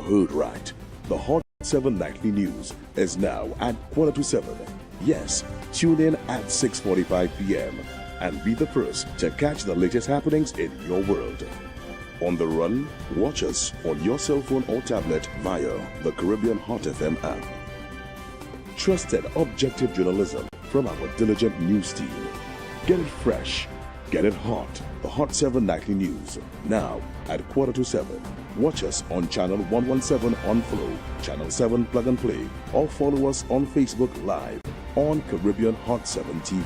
heard right. The Hot 7 Nightly News is now at 7:15. Yes, tune in at 6:45 p.m. and be the first to catch the latest happenings in your world. On the run, watch us on your cell phone or tablet via the Caribbean Hot FM app. Trusted, objective journalism from our diligent news team. Get it fresh, get it hot. The Hot 7 Nightly News, now at 7:15. Watch us on channel 117 on Flow, channel 7 Plug and Play, or follow us on Facebook Live on Caribbean Hot 7 TV.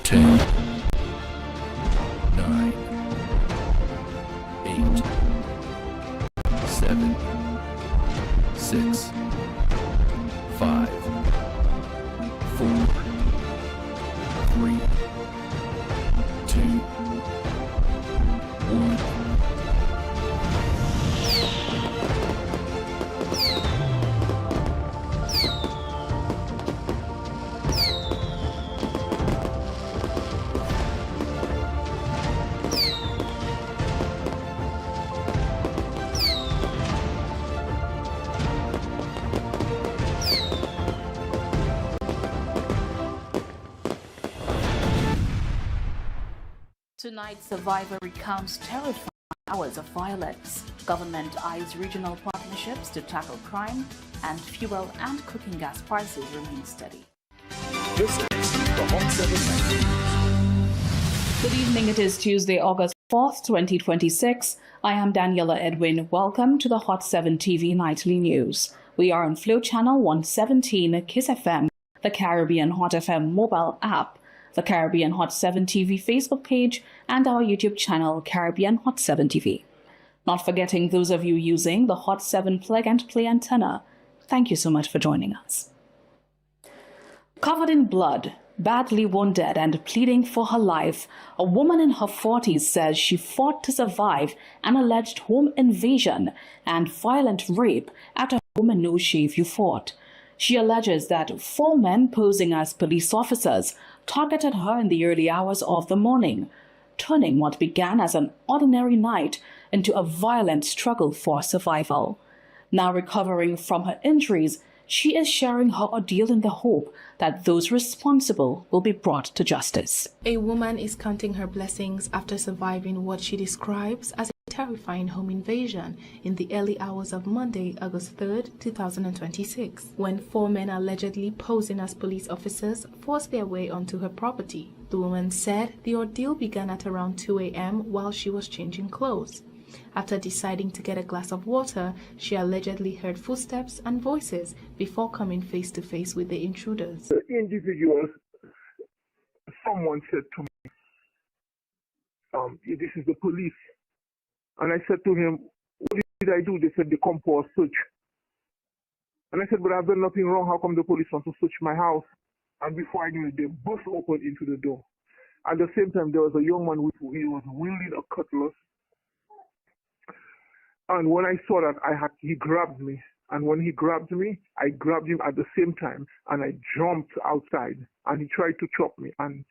10, 9, 8, 7, 6, 5, 4, 3, 2, 1. Tonight, Survivor recounts terrifying hours of violence. Government eyes regional partnerships to tackle crime, and fuel and cooking gas prices remain steady. This is the Hot 7 Nightly News. Good evening. It is Tuesday, August 4th, 2026. I am Daniela Edwin. Welcome to the Hot 7 TV Nightly News. We are on Flow Channel 117, Kiss FM, the Caribbean Hot FM mobile app, the Caribbean Hot 7 TV Facebook page, and our YouTube channel, Caribbean Hot 7 TV. Not forgetting those of you using the Hot 7 plug and play antenna. Thank you so much for joining us. Covered in blood, badly wounded, and pleading for her life, a woman in her 40s says she fought to survive an alleged home invasion and violent rape at a home in No Shave You Fort. She alleges that 4 men posing as police officers targeted her in the early hours of the morning, turning what began as an ordinary night into a violent struggle for survival. Now recovering from her injuries, she is sharing her ordeal in the hope that those responsible will be brought to justice. A woman is counting her blessings after surviving what she describes as a terrifying home invasion in the early hours of Monday, August 3rd, 2026, when 4 men allegedly posing as police officers forced their way onto her property. The woman said the ordeal began at around 2 a.m. while she was changing clothes. After deciding to get a glass of water, she allegedly heard footsteps and voices before coming face to face with the intruders. The individuals, someone said to me, this is the police. And I said to him, what did I do? They said they come for a search. And I said, but I've done nothing wrong. How come the police want to search my house? And before I knew it, they both opened into the door. At the same time, there was a young man who was wielding a cutlass. And when I saw that, he grabbed me. And when he grabbed me, I grabbed him at the same time. And I jumped outside. And he tried to chop me. And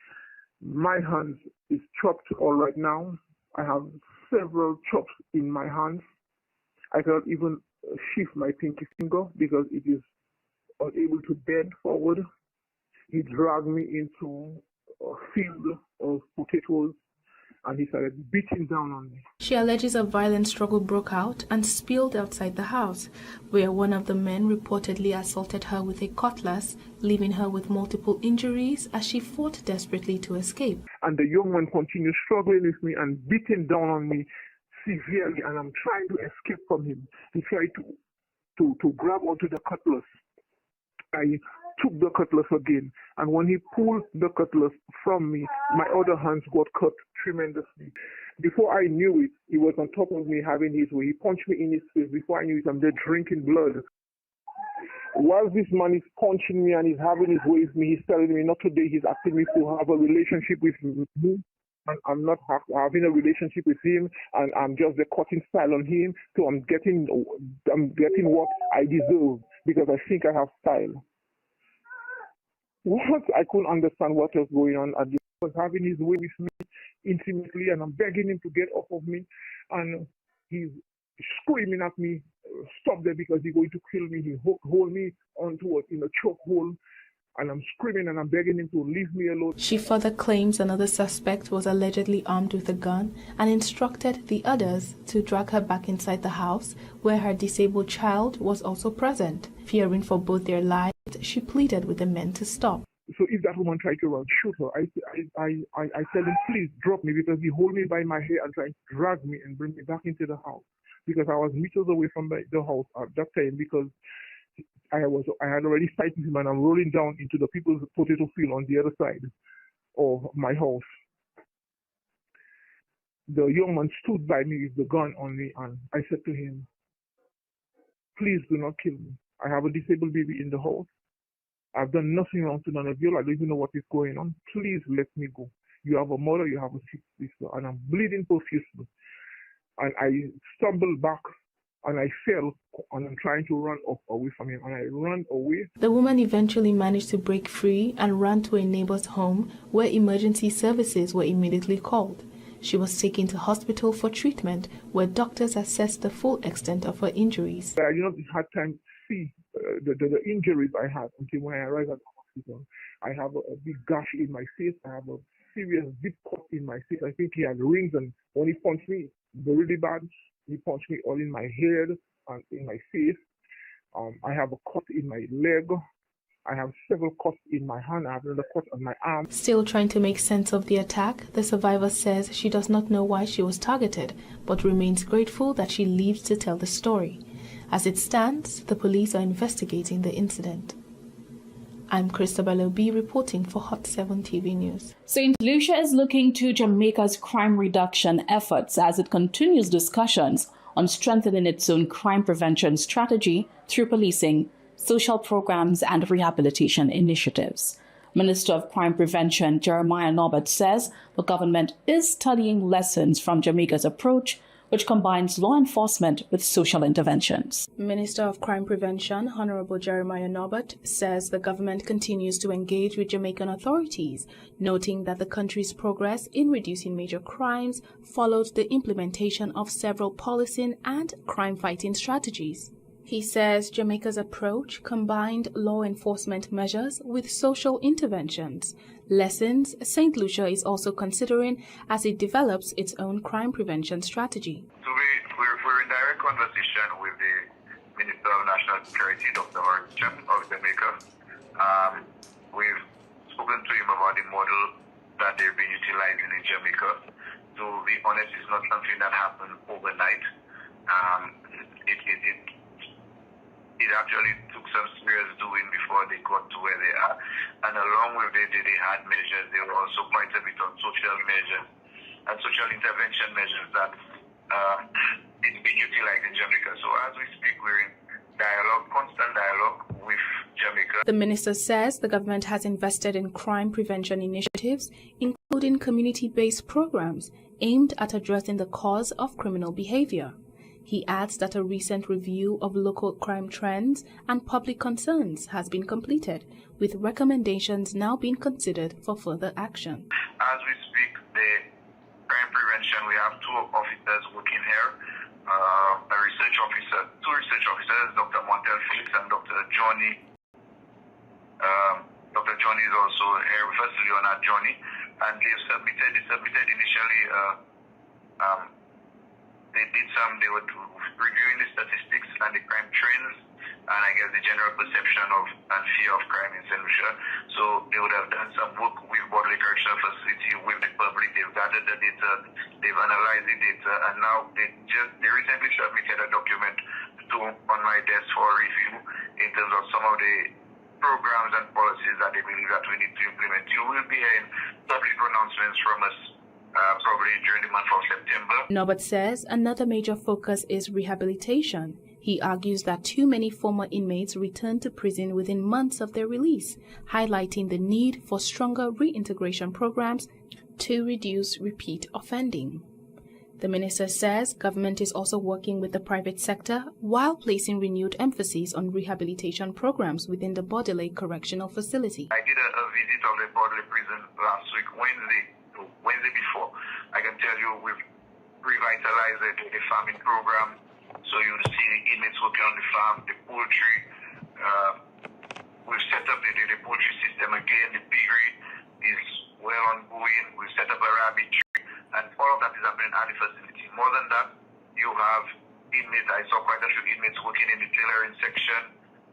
my hand is chopped all right now. I have several chops in my hands. I cannot even shift my pinky finger because it is unable to bend forward. He dragged me into a field of potatoes and he started beating down on me. She alleges a violent struggle broke out and spilled outside the house, where one of the men reportedly assaulted her with a cutlass, leaving her with multiple injuries as she fought desperately to escape. And the young man continued struggling with me and beating down on me severely, and I'm trying to escape from him. He tried to grab onto the cutlass. I took the cutlass again, and when he pulled the cutlass from me, my other hands got cut tremendously. Before I knew it, he was on top of me having his way. He punched me in his face. Before I knew it, I'm there drinking blood. While this man is punching me and he's having his way with me, he's telling me not today. He's asking me to have a relationship with me. And I'm not having a relationship with him, and I'm just the cutting style on him. So I'm getting what I deserve because I think I have style. What? I couldn't understand what was going on. He was having his way with me intimately, and I'm begging him to get off of me. And he's screaming at me, stop there because he's going to kill me. He hold me onto in a chokehold, and I'm screaming and I'm begging him to leave me alone. She further claims another suspect was allegedly armed with a gun and instructed the others to drag her back inside the house where her disabled child was also present. Fearing for both their lives, she pleaded with the men to stop. So if that woman tried to run, shoot her, I tell him, please drop me, because he hold me by my hair and trying to drag me and bring me back into the house, because I was meters away from the house at that time, because I had already sighted him and I'm rolling down into the people's potato field on the other side of my house. The young man stood by me with the gun on me, and I said to him, please do not kill me. I have a disabled baby in the house. I've done nothing wrong to none of you. I don't even know what is going on. Please let me go. You have a mother, you have a sister, and I'm bleeding profusely. And I stumbled back and I fell, and I'm trying to run away from him, and I ran away. The woman eventually managed to break free and ran to a neighbor's home where emergency services were immediately called. She was taken to hospital for treatment where doctors assessed the full extent of her injuries. I did not have time to see the injuries I had until when I arrived at the hospital. I have a big gash in my face. I have a serious deep cut in my face. I think he had rings, and when he punched me really bad, he punched me all in my head and in my face. I have a cut in my leg. I have several cuts in my hand. I have another cut on my arm. Still trying to make sense of the attack, the survivor says she does not know why she was targeted, but remains grateful that she lives to tell the story. As it stands, the police are investigating the incident. I'm Christabel Obi reporting for Hot 7 TV News. St. Lucia is looking to Jamaica's crime reduction efforts as it continues discussions on strengthening its own crime prevention strategy through policing, social programs, and rehabilitation initiatives. Minister of Crime Prevention Jeremiah Norbert says the government is studying lessons from Jamaica's approach, which combines law enforcement with social interventions. Minister of Crime Prevention, Honorable Jeremiah Norbert, says the government continues to engage with Jamaican authorities, noting that the country's progress in reducing major crimes followed the implementation of several policing and crime-fighting strategies. He says Jamaica's approach combined law enforcement measures with social interventions, lessons St. Lucia is also considering as it develops its own crime prevention strategy. So we're in direct conversation with the Minister of National Security, Dr. Morrison of Jamaica. We've spoken to him about the model that they've been utilizing in Jamaica. To be honest, it's not something that happened overnight. It actually took some serious doing before they got to where they are. And along with it, they had measures. There were also quite a bit of social measures and social intervention measures that is being utilized in Jamaica. So as we speak, we're in dialogue, constant dialogue with Jamaica. The minister says the government has invested in crime prevention initiatives, including community-based programs aimed at addressing the cause of criminal behavior. He adds that a recent review of local crime trends and public concerns has been completed, with recommendations now being considered for further action. As we speak, the crime prevention, we have two officers working here, a research officer, two research officers, Dr. Montel Felix and Dr. Johnny. Dr. Johnny is also here with us, Leonard Johnny, and they submitted initially they were reviewing the statistics and the crime trends and I guess the general perception of and fear of crime in St. Lucia. So they would have done some work with Bodley Correctional Facility, with the public. They've gathered the data, they've analyzed the data, and now they recently submitted a document on my desk for review in terms of some of the programs and policies that they believe that we need to implement. You will be hearing public pronouncements from us probably during the month of September. Norbert says another major focus is rehabilitation. He argues that too many former inmates return to prison within months of their release, highlighting the need for stronger reintegration programs to reduce repeat offending. The minister says government is also working with the private sector while placing renewed emphasis on rehabilitation programs within the Bordelais Correctional Facility. I did a visit of the Bordelais prison last week, Wednesday before. I can tell you we've revitalized the farming program. inmates working on the farm, the poultry. We've set up the poultry system again. The piggery is well ongoing. We've set up a rabbitry, and all of that is happening at the facility. More than that, you have inmates. I saw quite a few inmates working in the tailoring section.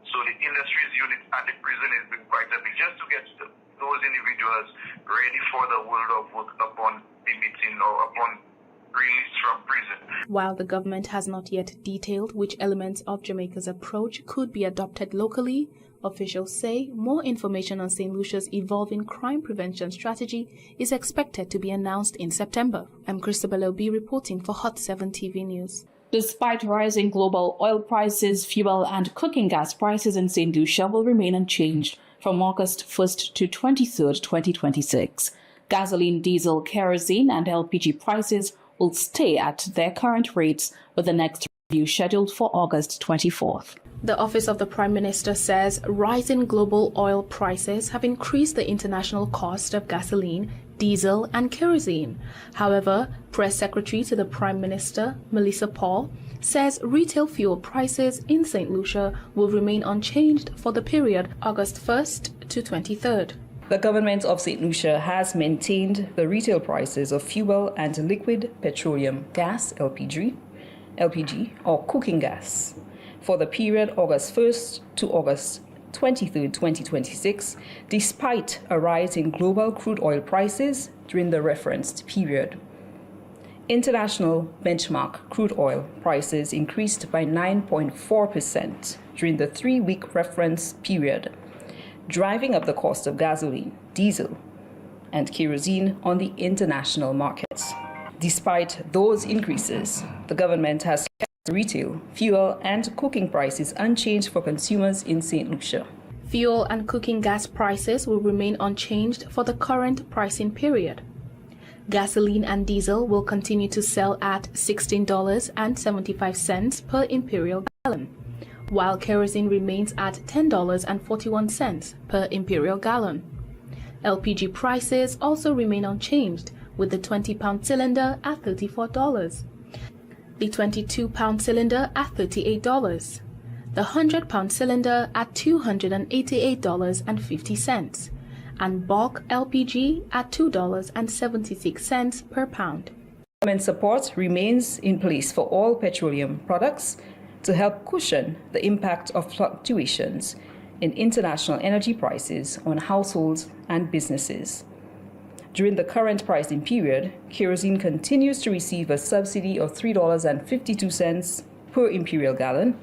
So the industries unit at the prison is being quite a bit just to get those individuals ready for the world of work upon limiting or upon release from prison. While the government has not yet detailed which elements of Jamaica's approach could be adopted locally, officials say more information on St. Lucia's evolving crime prevention strategy is expected to be announced in September. I'm Christabel Obi reporting for Hot 7 TV News. Despite rising global oil prices, fuel and cooking gas prices in St. Lucia will remain unchanged from August 1st to 23rd, 2026. Gasoline, diesel, kerosene and LPG prices will stay at their current rates, with the next review scheduled for August 24th. The Office of the Prime Minister says rising global oil prices have increased the international cost of gasoline, diesel and kerosene. However, Press Secretary to the Prime Minister, Melissa Paul, says retail fuel prices in St. Lucia will remain unchanged for the period August 1st to 23rd. The government of St. Lucia has maintained the retail prices of fuel and liquid petroleum gas, LPG or cooking gas, for the period August 1st to August 23rd, 2026, despite a rise in global crude oil prices during the referenced period. International benchmark crude oil prices increased by 9.4% during the 3-week reference period, driving up the cost of gasoline, diesel, and kerosene on the international markets. Despite those increases, the government has kept retail, fuel, and cooking prices unchanged for consumers in St. Lucia. Fuel and cooking gas prices will remain unchanged for the current pricing period. Gasoline and diesel will continue to sell at $16.75 per imperial gallon, while kerosene remains at $10.41 per imperial gallon. LPG prices also remain unchanged, with the 20-pound cylinder at $34, the 22-pound cylinder at $38, the 100-pound cylinder at $288.50, and bulk LPG at $2.76 per pound. Government support remains in place for all petroleum products to help cushion the impact of fluctuations in international energy prices on households and businesses. During the current pricing period, kerosene continues to receive a subsidy of $3.52 per imperial gallon.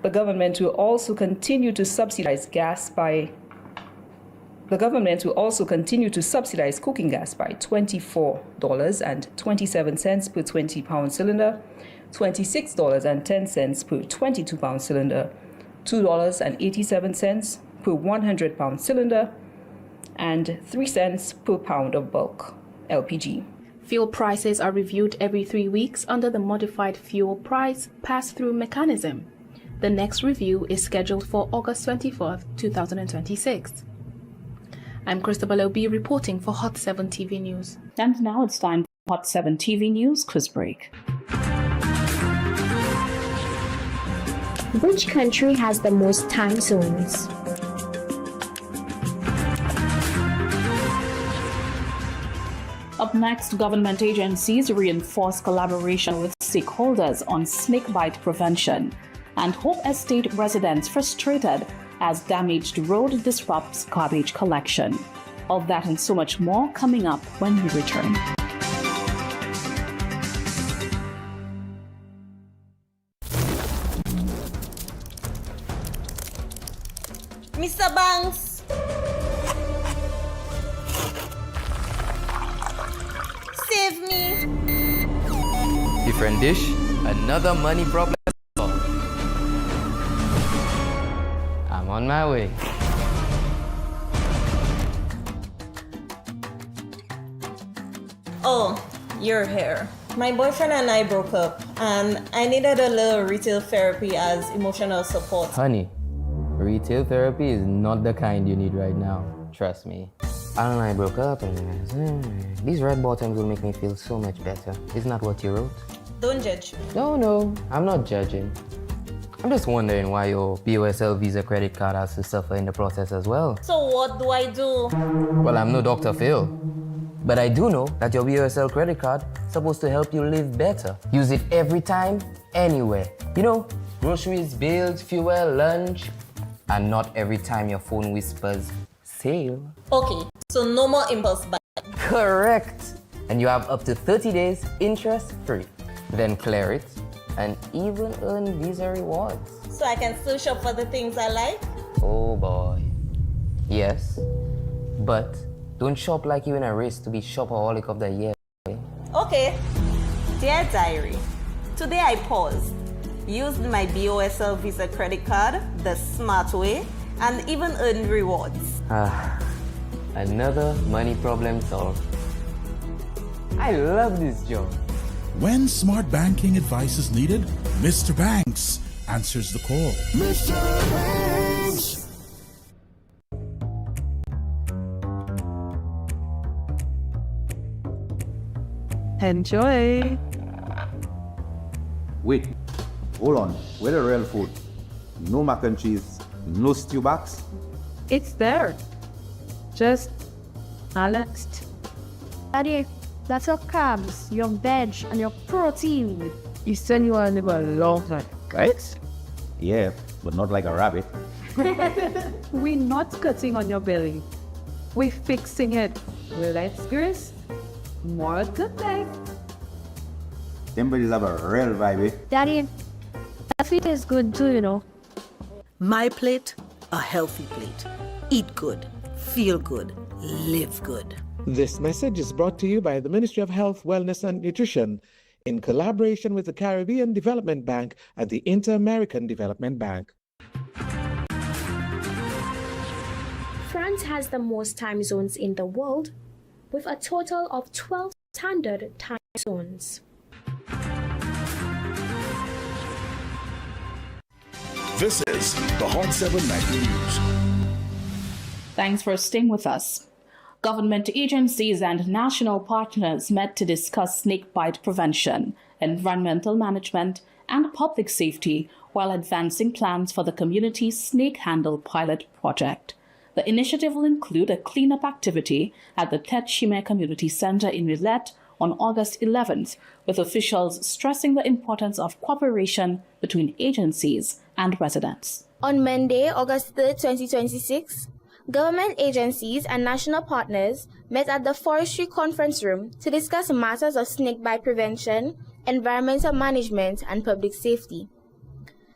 The government will also continue to subsidize cooking gas by $24.27 per 20-pound cylinder, $26.10 per 22-pound cylinder, $2.87 per 100-pound cylinder, and 3 cents per pound of bulk LPG. Fuel prices are reviewed every 3 weeks under the modified fuel price pass-through mechanism. The next review is scheduled for August 24th, 2026. I'm Christabel Obi reporting for Hot 7 TV News. And now it's time for Hot 7 TV News quiz break. Which country has the most time zones? Up next, government agencies reinforce collaboration with stakeholders on snakebite prevention. And Hope Estate residents frustrated as damaged road disrupts garbage collection. All that and so much more coming up when we return. Mr. Banks! Save me! Different dish, another money problem. I'm on my way. Oh, you're here. My boyfriend and I broke up, and I needed a little retail therapy as emotional support. Honey, retail therapy is not the kind you need right now. Trust me. Alan and I broke up, and these red bottoms will make me feel so much better. Isn't that what you wrote? Don't judge me. No, I'm not judging. I'm just wondering why your BOSL Visa credit card has to suffer in the process as well. So what do I do? Well, I'm no Dr. Phil, but I do know that your BOSL credit card is supposed to help you live better. Use it every time, anywhere. You know, groceries, bills, fuel, lunch, and not every time your phone whispers, sale. Okay, so no more impulse buy. Correct. And you have up to 30 days interest-free. Then clear it and even earn Visa rewards. So I can still shop for the things I like? Oh boy. Yes, but don't shop like you're in a race to be shopaholic of the year. Okay. Dear Diary, today I paused, used my BOSL Visa credit card the smart way, and even earned rewards. Another money problem solved. I love this job. When smart banking advice is needed, Mr. Banks answers the call. Mr. Banks! Enjoy! Wait, hold on. Where the real food? No mac and cheese, no stew backs? It's there. Just balanced. Daddy, that's your carbs, your veg, and your protein. You said you want to live a long time, right? Yeah, but not like a rabbit. We're not cutting on your belly. We're fixing it. With less grease, more good thing. Them buddies have a real vibe, eh? Daddy, that food is good too, you know. My plate, a healthy plate. Eat good, feel good, live good. This message is brought to you by the Ministry of Health, Wellness and Nutrition in collaboration with the Caribbean Development Bank and the Inter-American Development Bank. France has the most time zones in the world, with a total of 12 standard time zones. This is the Hot 7 Nightly News. Thanks for staying with us. Government agencies and national partners met to discuss snakebite prevention, environmental management, and public safety while advancing plans for the community snake handle pilot project. The initiative will include a cleanup activity at the Tet Shime Community Center in Millet on August 11th, with officials stressing the importance of cooperation between agencies and residents. On Monday, August 3rd, 2026, government agencies and national partners met at the Forestry Conference Room to discuss matters of snakebite prevention, environmental management, and public safety.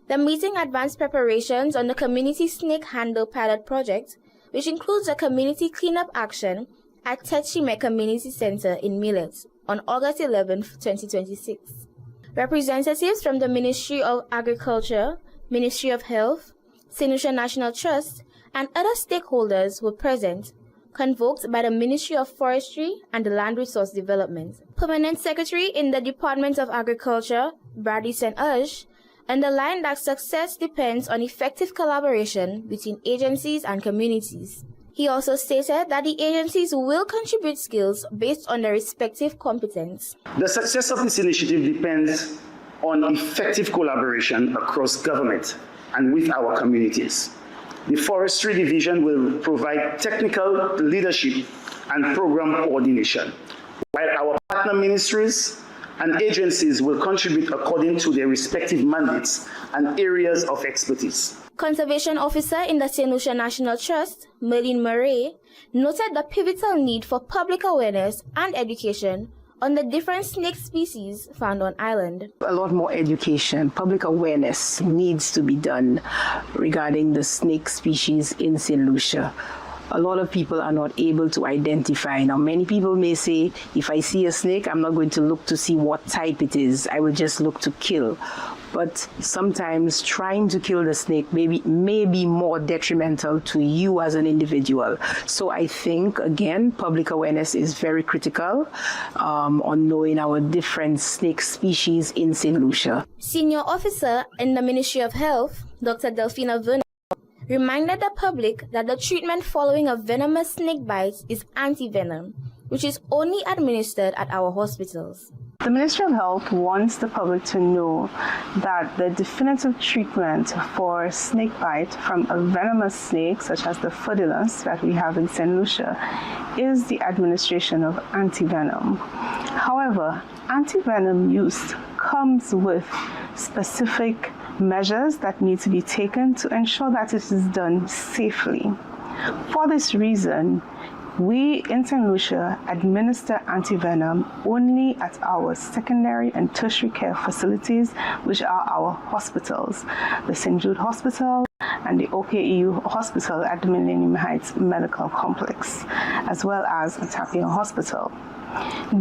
The meeting advanced preparations on the Community Snake Handle Pilot Project, which includes a community cleanup action at Tet Shime Community Center in Millet on August 11, 2026. Representatives from the Ministry of Agriculture, Ministry of Health, St. Lucia National Trust, and other stakeholders were present, convoked by the Ministry of Forestry and Land Resource Development. Permanent Secretary in the Department of Agriculture, Bradley St. Ush, underlined that success depends on effective collaboration between agencies and communities. He also stated that the agencies will contribute skills based on their respective competence. The success of this initiative depends on effective collaboration across government and with our communities. The Forestry Division will provide technical leadership and program coordination, while our partner ministries and agencies will contribute according to their respective mandates and areas of expertise. Conservation Officer in the St. Lucia National Trust, Merlin Murray, noted the pivotal need for public awareness and education on the different snake species found on island. A lot more education, public awareness needs to be done regarding the snake species in St. Lucia. A lot of people are not able to identify. Now, many people may say, if I see a snake, I'm not going to look to see what type it is. I will just look to kill. But sometimes trying to kill the snake may be more detrimental to you as an individual. So I think, again, public awareness is very critical on knowing our different snake species in St. Lucia. Senior Officer in the Ministry of Health, Dr. Delphina Vernon, reminded the public that the treatment following a venomous snake bite is anti-venom, which is only administered at our hospitals. The Ministry of Health wants the public to know that the definitive treatment for snake bite from a venomous snake, such as the Fudilus that we have in St. Lucia, is the administration of antivenom. However, antivenom use comes with specific measures that need to be taken to ensure that it is done safely. For this reason, we in St. Lucia administer antivenom only at our secondary and tertiary care facilities, which are our hospitals, the St. Jude Hospital and the OKEU Hospital at the Millennium Heights Medical Complex, as well as the Tapia Hospital.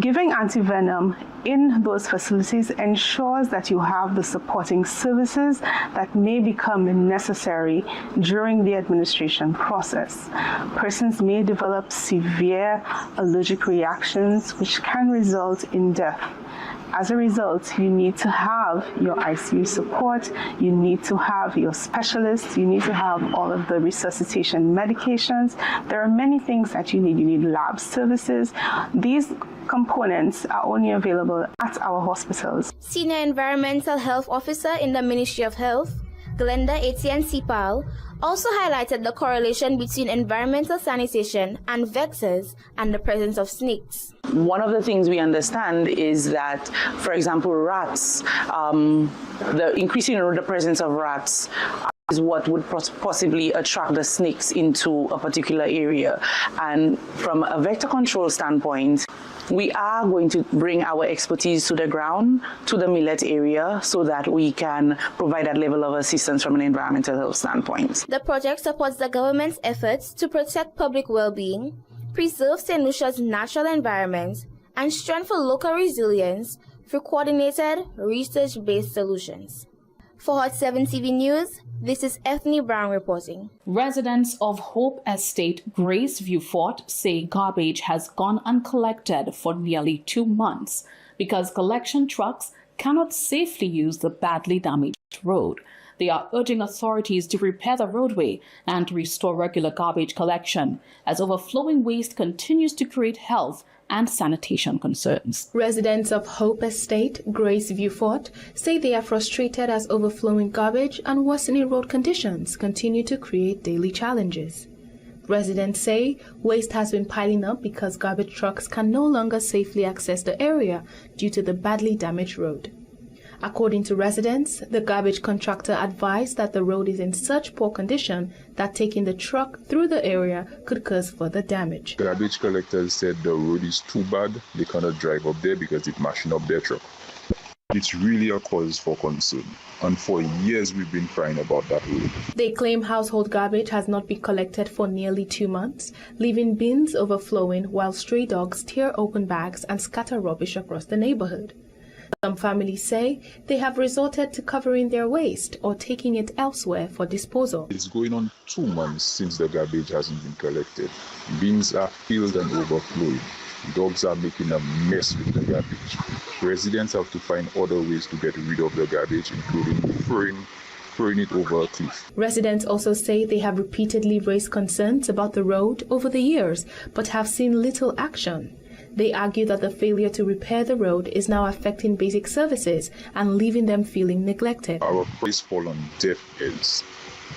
Giving antivenom in those facilities ensures that you have the supporting services that may become necessary during the administration process. Persons may develop severe allergic reactions which can result in death. As a result, you need to have your ICU support, you need to have your specialists, you need to have all of the resuscitation medications. There are many things that you need. You need lab services. These components are only available at our hospitals. Senior Environmental Health Officer in the Ministry of Health, Glenda Etienne Sipal, also highlighted the correlation between environmental sanitation and vectors and the presence of snakes. One of the things we understand is that, for example, rats, the increasing the presence of rats is what would possibly attract the snakes into a particular area. And from a vector control standpoint, we are going to bring our expertise to the ground, to the millet area, so that we can provide that level of assistance from an environmental health standpoint. The project supports the government's efforts to protect public well-being, preserve St. Lucia's natural environment, and strengthen local resilience through coordinated, research-based solutions. For Hot 7 TV News, this is Ethne Brown reporting. Residents of Hope Estate, Graceview Fort say garbage has gone uncollected for nearly 2 months because collection trucks cannot safely use the badly damaged road. They are urging authorities to repair the roadway and to restore regular garbage collection, as overflowing waste continues to create health and sanitation concerns. Residents of Hope Estate, Graceview Fort, say they are frustrated as overflowing garbage and worsening road conditions continue to create daily challenges. Residents say waste has been piling up because garbage trucks can no longer safely access the area due to the badly damaged road. According to residents, the garbage contractor advised that the road is in such poor condition that taking the truck through the area could cause further damage. Garbage collectors said the road is too bad, they cannot drive up there because it's mashing up their truck. It's really a cause for concern, and for years we've been crying about that road. They claim household garbage has not been collected for nearly 2 months, leaving bins overflowing while stray dogs tear open bags and scatter rubbish across the neighborhood. Some families say they have resorted to covering their waste or taking it elsewhere for disposal. It's going on 2 months since the garbage hasn't been collected. Bins are filled and overflowing. Dogs are making a mess with the garbage. Residents have to find other ways to get rid of the garbage, including throwing it over a cliff. Residents also say they have repeatedly raised concerns about the road over the years, but have seen little action. They argue that the failure to repair the road is now affecting basic services and leaving them feeling neglected. Our place fall on deaf ears.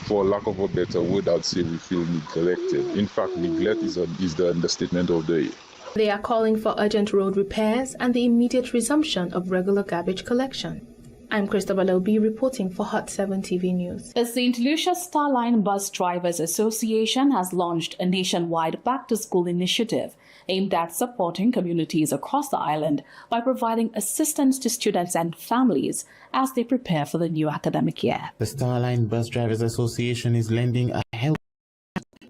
For lack of a better word, I'd say we feel neglected. In fact, neglect is the understatement of the year. They are calling for urgent road repairs and the immediate resumption of regular garbage collection. I'm Christabel Obi reporting for Hot 7 TV News. The St. Lucia Starline Bus Drivers Association has launched a nationwide back-to-school initiative aimed at supporting communities across the island by providing assistance to students and families as they prepare for the new academic year. The Starline Bus Drivers Association is lending a help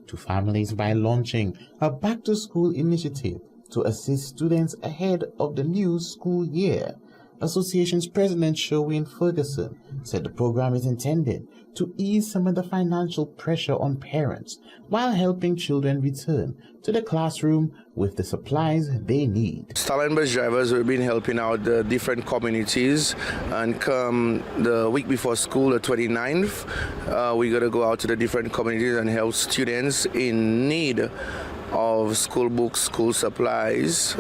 to families by launching a back-to-school initiative to assist students ahead of the new school year. Association's President Sherwin Ferguson said the program is intended to ease some of the financial pressure on parents while helping children return to the classroom with the supplies they need. Starline Bus Drivers have been helping out the different communities, and come the week before school, the 29th, we're going to go out to the different communities and help students in need of school books, school supplies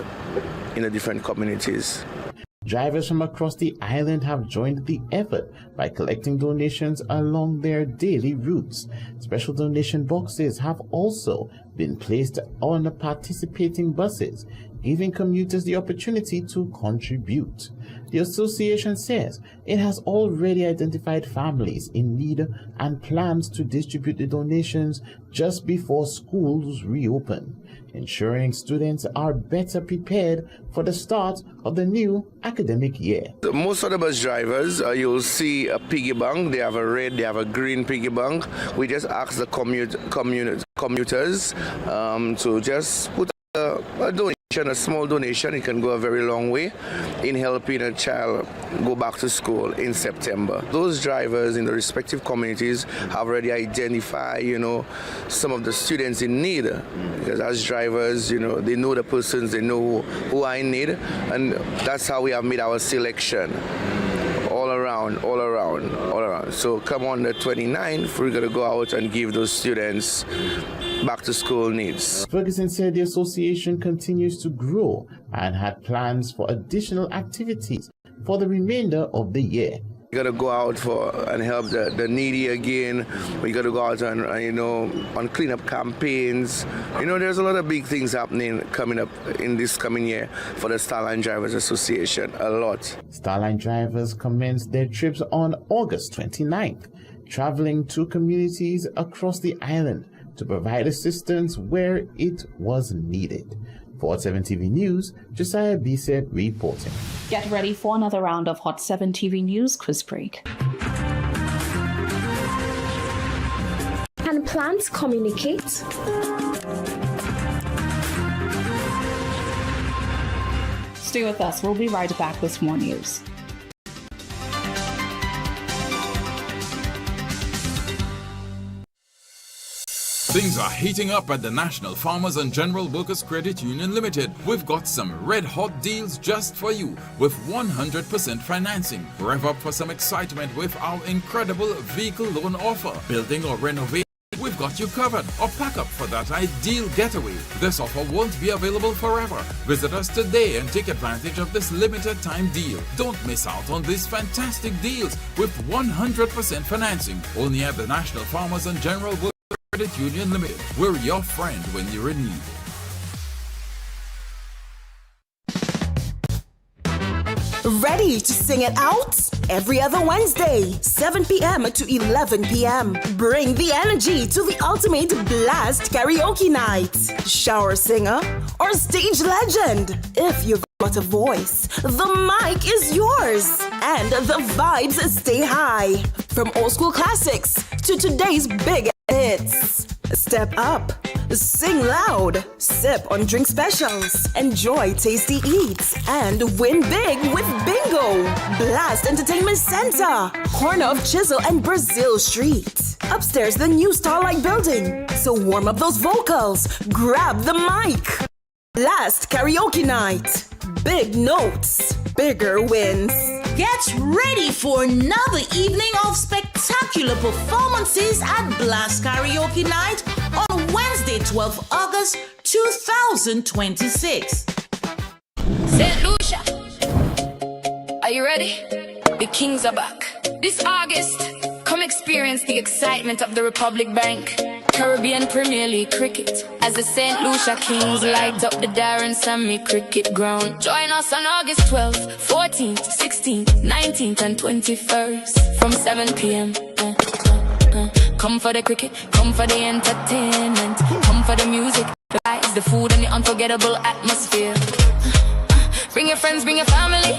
in the different communities. Drivers from across the island have joined the effort by collecting donations along their daily routes. Special donation boxes have also been placed on participating buses, giving commuters the opportunity to contribute. The association says it has already identified families in need and plans to distribute the donations just before schools reopen, ensuring students are better prepared for the start of the new academic year. Most of the bus drivers, you'll see a piggy bank. They have a red, they have a green piggy bank. We just ask the commuters to just put a donation, a small donation. It can go a very long way in helping a child go back to school in September. Those drivers in the respective communities have already identified, some of the students in need. Because as drivers, they know the persons, they know who are in need, and that's how we have made our selection. All around. So come on the 29th, we're going to go out and give those students back to school needs. Ferguson said the association continues to grow and had plans for additional activities for the remainder of the year. We got to go out and help the needy again. We got to go out and on cleanup campaigns. There's a lot of big things happening coming up in this coming year for the Starline Drivers Association. A lot. Starline drivers commenced their trips on August 29th, traveling to communities across the island to provide assistance where it was needed. For Hot 7 TV News, Josiah Bisset reporting. Get ready for another round of Hot 7 TV News quiz break. Can plants communicate? Stay with us. We'll be right back with more news. Things are heating up at the National Farmers and General Workers Credit Union Limited. We've got some red-hot deals just for you with 100% financing. Rev up for some excitement with our incredible vehicle loan offer. Building or renovating, we've got you covered. Or pack up for that ideal getaway. This offer won't be available forever. Visit us today and take advantage of this limited time deal. Don't miss out on these fantastic deals with 100% financing. Only at the National Farmers and General Workers Credit Union Limited. We're your friend when you're in need. Ready to sing it out? Every other Wednesday, 7 p.m. to 11 p.m. Bring the energy to the ultimate blast karaoke night. Shower singer or stage legend. If you've got a voice, the mic is yours. And the vibes stay high. From old school classics to today's big hits. Step up, sing loud, sip on drink specials, enjoy tasty eats, and win big with Bingo. Blast Entertainment Center, corner of Chisel and Brazil Street. Upstairs, the new Starlight Building. So warm up those vocals, grab the mic. Blast Karaoke Night. Big notes, bigger wins. Get ready for another evening of spectacular performances at Blast Karaoke Night on Wednesday, 12th August 2026. St. Lucia, are you ready? The Kings are back. This August, come experience the excitement of the Republic Bank Caribbean Premier League cricket as the St. Lucia Kings light up the Darren Sammy Cricket Ground. Join us on August 12th, 14th, 16th, 19th and 21st from 7 p.m. Come for the cricket, come for the entertainment, come for the music, the lights, the food and the unforgettable atmosphere. Bring your friends, bring your family,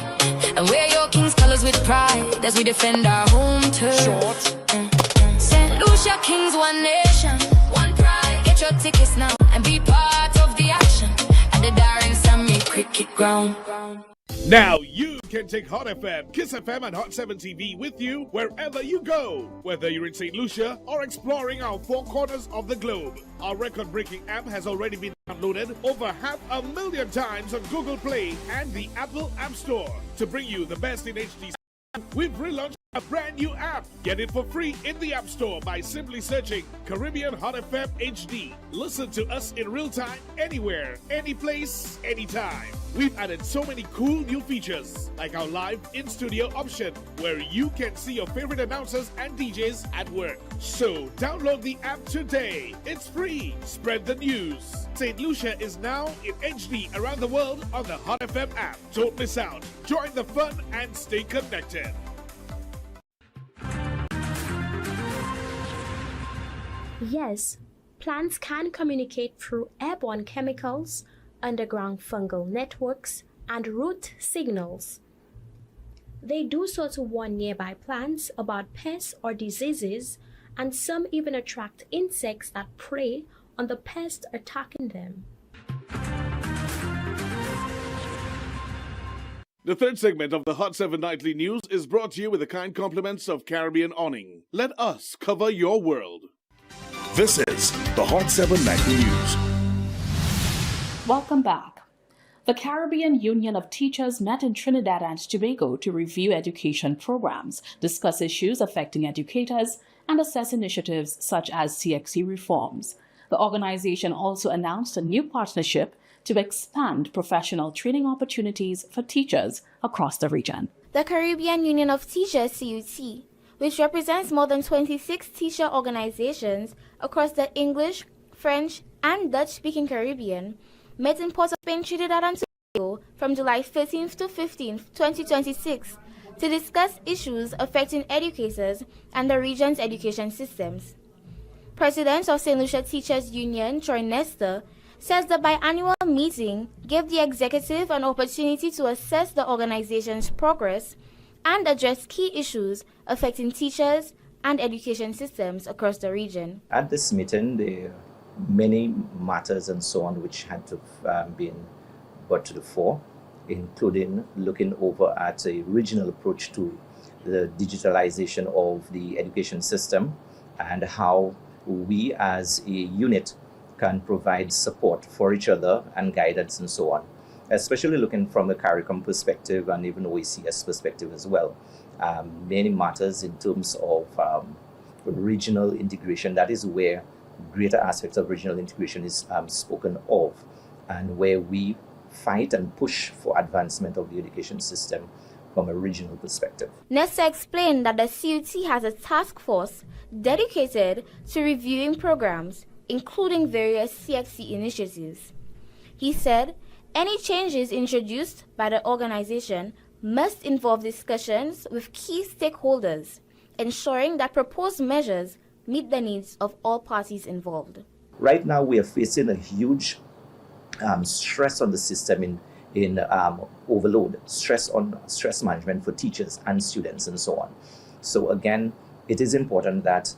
and wear your Kings colors with pride as we defend our home turf. St. Lucia Kings, one nation, one pride. Get your tickets now and be part of the action at the Darren Sammy Cricket Ground. Now you can take Hot FM, Kiss FM and Hot 7 TV with you wherever you go. Whether you're in St. Lucia or exploring our four corners of the globe. Our record-breaking app has already been downloaded over 500,000 times on Google Play and the Apple App Store. To bring you the best in HD, we've relaunched a brand new app. Get it for free in the App Store by simply searching Caribbean Hot FM HD. Listen to us in real time, anywhere, any place, anytime. We've added so many cool new features, like our live in-studio option, where you can see your favorite announcers and DJs at work. So download the app today. It's free. Spread the news. St. Lucia is now in HD around the world on the Hot FM app. Don't miss out. Join the fun and stay connected. Yes, plants can communicate through airborne chemicals, underground fungal networks, and root signals. They do so to warn nearby plants about pests or diseases, and some even attract insects that prey on the pest attacking them. The third segment of the Hot 7 Nightly News is brought to you with the kind compliments of Caribbean Awning. Let us cover your world. This is the Hot 7 Nightly News. Welcome back. The Caribbean Union of Teachers met in Trinidad and Tobago to review education programs, discuss issues affecting educators, and assess initiatives such as CXC reforms. The organization also announced a new partnership to expand professional training opportunities for teachers across the region. The Caribbean Union of Teachers, CUT, which represents more than 26 teacher organizations across the English, French, and Dutch-speaking Caribbean, met in Port-au-Prince, Trinidad and Tobago from July 13th to 15th, 2026, to discuss issues affecting educators and the region's education systems. President of St. Lucia Teachers Union, Troy Nestor, says the biannual meeting gave the executive an opportunity to assess the organization's progress and address key issues affecting teachers and education systems across the region. At this meeting, there are many matters and so on which had to have been brought to the fore, including looking over at a regional approach to the digitalization of the education system and how we as a unit can provide support for each other and guidance and so on, especially looking from a CARICOM perspective and even OECS perspective as well. Many matters in terms of regional integration. That is where greater aspects of regional integration is spoken of, and where we fight and push for advancement of the education system from a regional perspective. Nestor explained that the CUT has a task force dedicated to reviewing programs, including various CXC initiatives. He said any changes introduced by the organization must involve discussions with key stakeholders, ensuring that proposed measures meet the needs of all parties involved. Right now, we are facing a huge stress on the system in overload, stress management for teachers and students and so on. So again, it is important that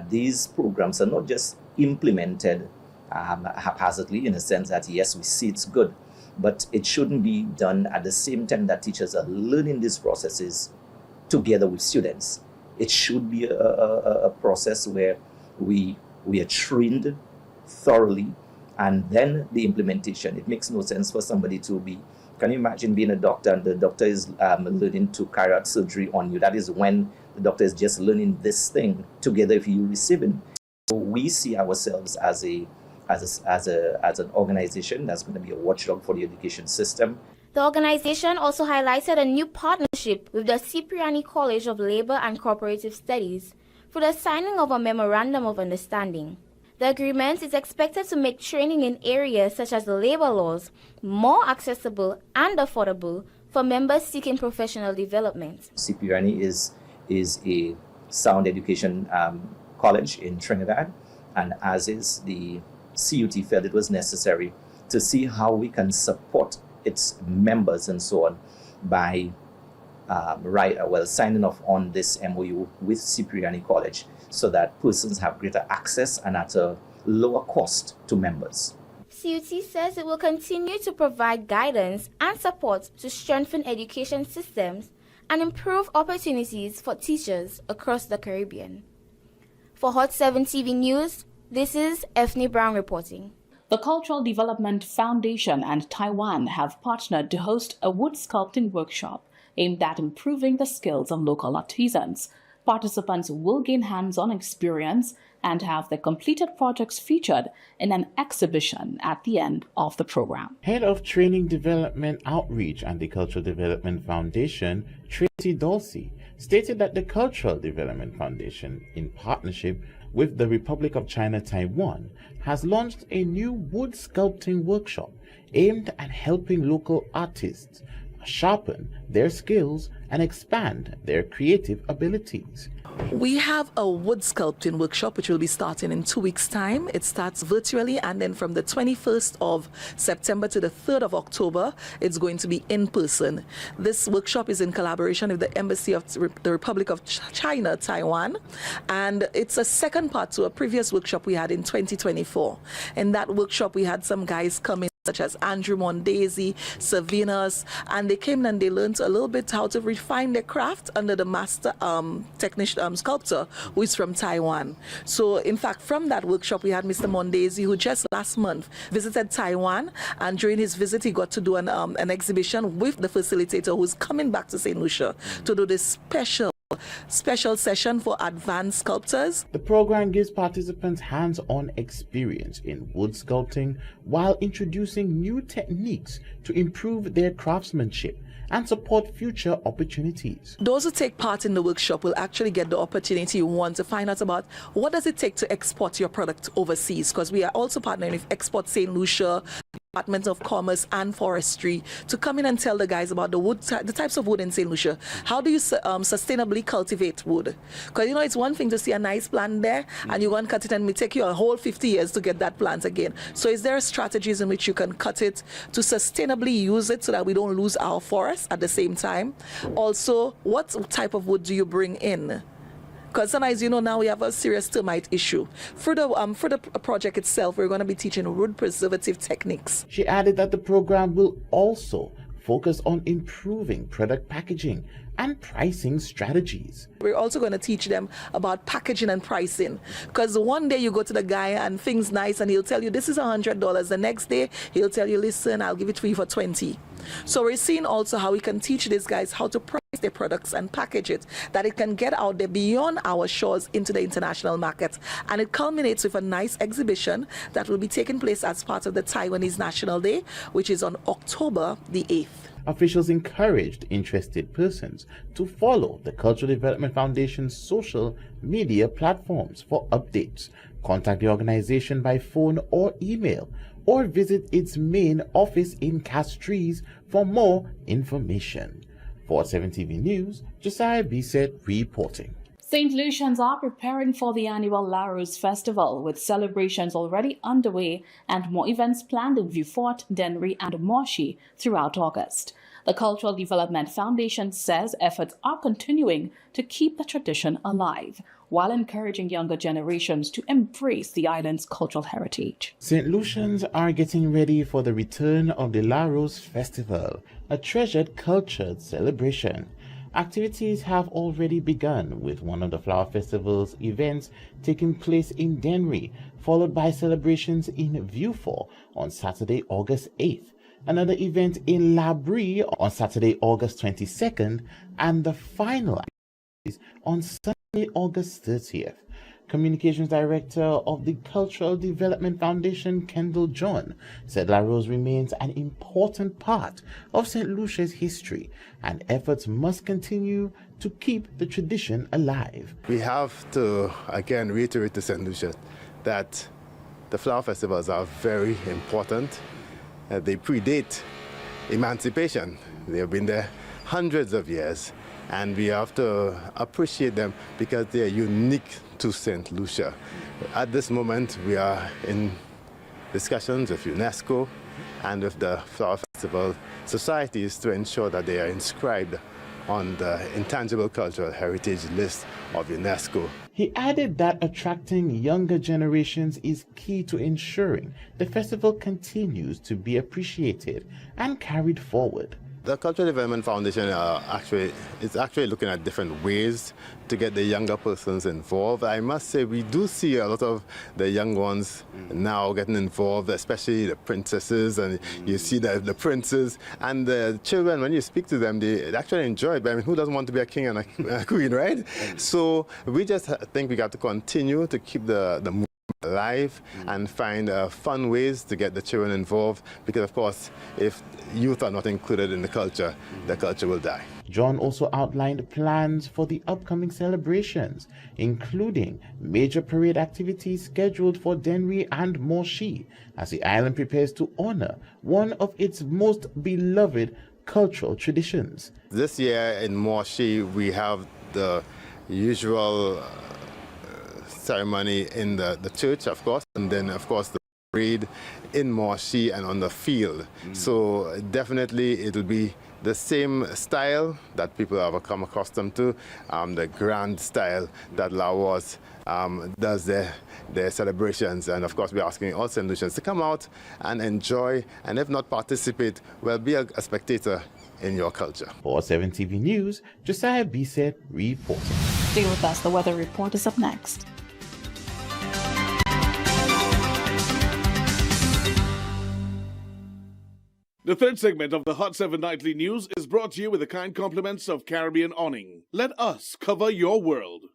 these programs are not just implemented haphazardly, in a sense that yes, we see it's good, but it shouldn't be done at the same time that teachers are learning these processes together with students. It should be a process where we are trained thoroughly, and then the implementation. It makes no sense for somebody to be, can you imagine being a doctor and the doctor is learning to carry out surgery on you? That is when the doctor is just learning this thing together if you receive it. So we see ourselves as an organization that's going to be a watchdog for the education system. The organization also highlighted a new partnership with the Cipriani College of Labor and Cooperative Studies for the signing of a memorandum of understanding. The agreement is expected to make training in areas such as labor laws more accessible and affordable for members seeking professional development. Cipriani is a sound education college in Trinidad, and as is the CUT, felt it was necessary to see how we can support its members and so on by signing off on this MOU with Cipriani College, so that persons have greater access and at a lower cost to members. CUT says it will continue to provide guidance and support to strengthen education systems and improve opportunities for teachers across the Caribbean. For Hot 7 TV News, this is Ethne Brown reporting. The Cultural Development Foundation and Taiwan have partnered to host a wood sculpting workshop aimed at improving the skills of local artisans. Participants will gain hands-on experience and have their completed projects featured in an exhibition at the end of the program. Head of Training Development Outreach and the Cultural Development Foundation, Tracy Dulcie, stated that the Cultural Development Foundation, in partnership with the Republic of China Taiwan, has launched a new wood sculpting workshop aimed at helping local artists sharpen their skills and expand their creative abilities. We have a wood sculpting workshop which will be starting in 2 weeks' time. It starts virtually, and then from the 21st of September to the 3rd of October, it's going to be in person. This workshop is in collaboration with the Embassy of the Republic of China, Taiwan, and it's a second part to a previous workshop we had in 2024. In that workshop, we had some guys come in, such as Andrew Mondesi, Savinas, and they came and they learned a little bit how to refine their craft under the master technician sculptor who is from Taiwan. So in fact, from that workshop, we had Mr. Mondesi, who just last month visited Taiwan, and during his visit, he got to do an exhibition with the facilitator who's coming back to St. Lucia to do this special session for advanced sculptors. The program gives participants hands-on experience in wood sculpting while introducing new techniques to improve their craftsmanship and support future opportunities. Those who take part in the workshop will actually get the opportunity to find out about what does it take to export your product overseas, because we are also partnering with Export St. Lucia, Department of Commerce and Forestry, to come in and tell the guys about the types of wood in St. Lucia. How do you sustainably cultivate wood? Because it's one thing to see a nice plant there and you go and cut it, and it may take you a whole 50 years to get that plant again. So is there strategies in which you can cut it to sustainably use it so that we don't lose our forests at the same time? Also, what type of wood do you bring in? Because sometimes, now we have a serious termite issue. For the project itself, we're going to be teaching wood preservative techniques. She added that the program will also focus on improving product packaging and pricing strategies. We're also going to teach them about packaging and pricing, because one day you go to the guy and things nice and he'll tell you this is $100. The next day he'll tell you, listen, I'll give it to you for $20. So we're seeing also how we can teach these guys how to price their products and package it, that it can get out there beyond our shores into the international market. And it culminates with a nice exhibition that will be taking place as part of the Taiwanese National Day, which is on October the 8th. Officials encouraged interested persons to follow the Cultural Development Foundation's social media platforms for updates. Contact the organization by phone or email, or visit its main office in Castries for more information. For 7 TV News, Josiah Bisset reporting. St. Lucians are preparing for the annual La Rose Festival, with celebrations already underway and more events planned in Vieux Fort, Dennery and Moshi throughout August. The Cultural Development Foundation says efforts are continuing to keep the tradition alive, while encouraging younger generations to embrace the island's cultural heritage. St. Lucians are getting ready for the return of the La Rose Festival, a treasured cultured celebration. Activities have already begun, with one of the Flower Festival's events taking place in Dennery, followed by celebrations in Vieux Fort on Saturday, August 8th, another event in La Brie on Saturday, August 22nd, and the final activities on Sunday, August 30th. Communications Director of the Cultural Development Foundation, Kendall John, said La Rose remains an important part of St. Lucia's history, and efforts must continue to keep the tradition alive. We have to, again, reiterate to St. Lucia that the flower festivals are very important. They predate emancipation. They have been there hundreds of years, and we have to appreciate them because they are unique to St. Lucia. At this moment, we are in discussions with UNESCO and with the Flower Festival societies to ensure that they are inscribed on the Intangible Cultural Heritage list of UNESCO. He added that attracting younger generations is key to ensuring the festival continues to be appreciated and carried forward. The Cultural Development Foundation is actually looking at different ways to get the younger persons involved. I must say we do see a lot of the young ones now getting involved, especially the princesses, and you see the princes and the children. When you speak to them, they actually enjoy it. But I mean, who doesn't want to be a king and a queen, right? So we just think we got to continue to keep the movement alive and find fun ways to get the children involved, because of course if youth are not included in the culture will die. John also outlined plans for the upcoming celebrations, including major parade activities scheduled for Dennery and Moshi, as the island prepares to honor one of its most beloved cultural traditions. This year in Moshi we have the usual ceremony in the church, of course, and then of course the parade in Moshi and on the field. So definitely it'll be the same style that people have come accustomed to, the grand style that Laos does their celebrations. And of course we're asking all St. Lucians to come out and enjoy, and if not participate, well, be a spectator in your culture. For 7 TV News, Josiah Bisset reporting. Stay with us, the weather report is up next. The third segment of the Hot 7 Nightly News is brought to you with the kind compliments of Caribbean Awning. Let us cover your world.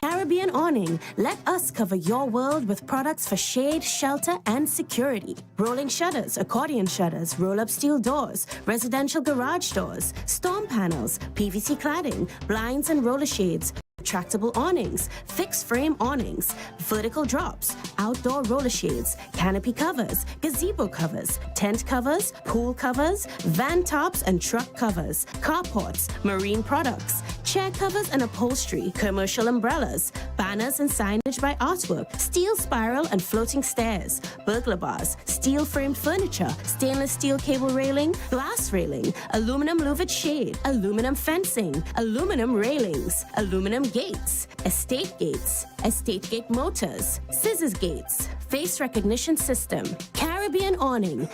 Caribbean Awning. Let us cover your world with products for shade, shelter, and security. Rolling shutters, accordion shutters, roll-up steel doors, residential garage doors, storm panels, PVC cladding, blinds and roller shades, retractable awnings, fixed frame awnings, vertical drops, outdoor roller shades, canopy covers, gazebo covers, tent covers, pool covers, van tops and truck covers, carports, marine products, chair covers and upholstery, commercial umbrellas, banners and signage by Artwork, steel spiral and floating stairs, burglar bars, steel framed furniture, stainless steel cable railing, glass railing, aluminum louvered shade, aluminum fencing, aluminum railings, aluminum gates, estate gate motors, scissors gates, face recognition system, Caribbean Awning.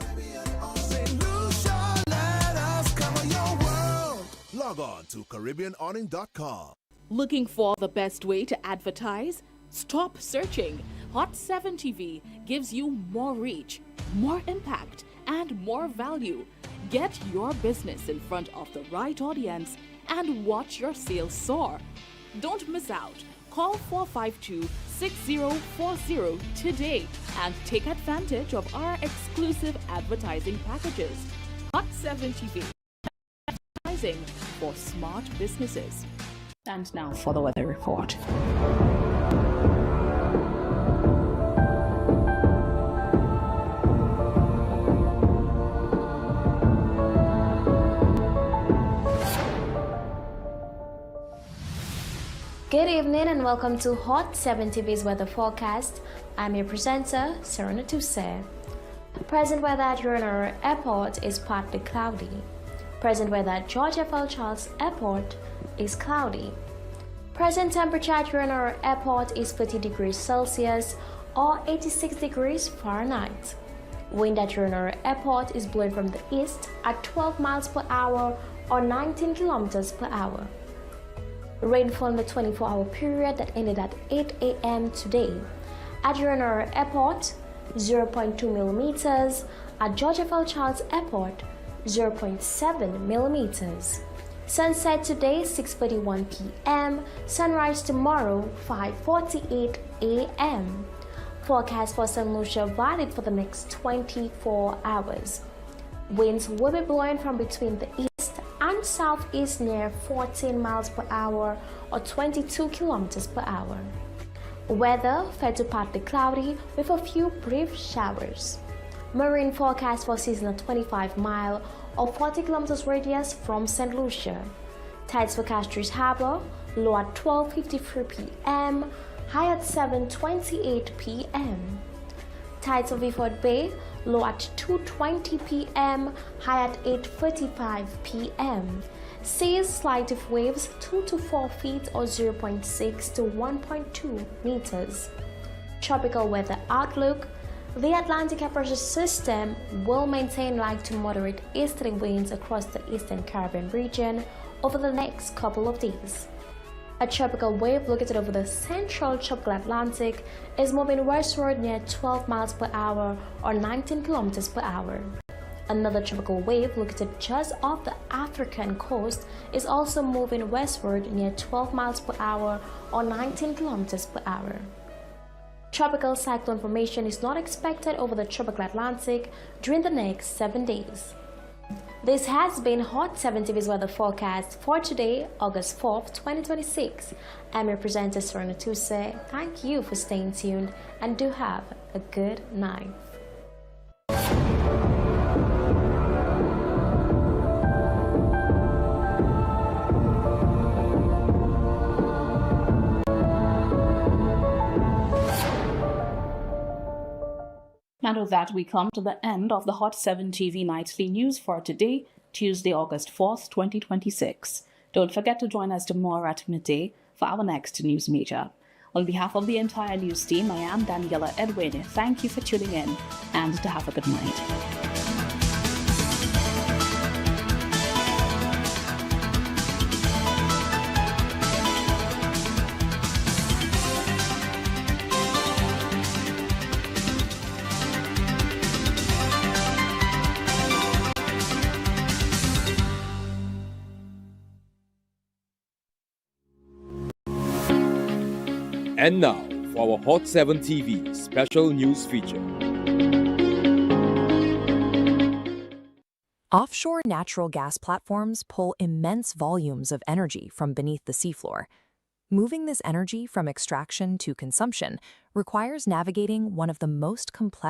Log on to CaribbeanAwning.com. Looking for the best way to advertise? Stop searching. Hot 7 TV gives you more reach, more impact, and more value. Get your business in front of the right audience and watch your sales soar. Don't miss out. Call 452-6040 today and take advantage of our exclusive advertising packages. Hot 7 TV. Advertising for smart businesses. And now for the weather report. Good evening and welcome to Hot 7 TV's weather forecast. I'm your presenter, Serena Toussaint. Present weather at Urunara Airport is partly cloudy. Present weather at George F.L. Charles Airport is cloudy. Present temperature at Urunara Airport is 30 degrees Celsius or 86 degrees Fahrenheit. Wind at Urunara Airport is blowing from the east at 12 miles per hour or 19 kilometers per hour. Rainfall in the 24-hour period that ended at 8 a.m. today. At Urunara Airport, 0.2 millimeters. At George F.L. Charles Airport, 0.7 millimeters. Sunset today, 6:41 p.m. Sunrise tomorrow, 5:48 a.m. Forecast for St. Lucia valid for the next 24 hours. Winds will be blowing from between the east and southeast near 14 miles per hour or 22 kilometers per hour. Weather fair to partly cloudy with a few brief showers. Marine forecast for seasonal 25-mile or 40 kilometers radius from St. Lucia. Tides for Castries Harbor, low at 12:53 p.m., high at 7:28 p.m. Tides for Beaufort Bay, low at 2:20 p.m., high at 8:35 p.m. Seas slight of waves 2 to 4 feet or 0.6 to 1.2 meters. Tropical weather outlook. The Atlantic Air Pressure System will maintain light to moderate easterly winds across the eastern Caribbean region over the next couple of days. A tropical wave located over the central tropical Atlantic is moving westward near 12 miles per hour or 19 kilometers per hour. Another tropical wave located just off the African coast is also moving westward near 12 miles per hour or 19 kilometers per hour. Tropical cyclone formation is not expected over the tropical Atlantic during the next 7 days. This has been Hot 7 TV's weather forecast for today, August 4th, 2026. I'm your presenter, Serena Tuse. Thank you for staying tuned and do have a good night. And with that, we come to the end of the Hot 7 TV Nightly News for today, Tuesday, August 4th, 2026. Don't forget to join us tomorrow at midday for our next news major. On behalf of the entire news team, I am Daniela Edwin. Thank you for tuning in and to have a good night. And now for our Hot 7 TV special news feature. Offshore natural gas platforms pull immense volumes of energy from beneath the seafloor. Moving this energy from extraction to consumption requires navigating one of the most complex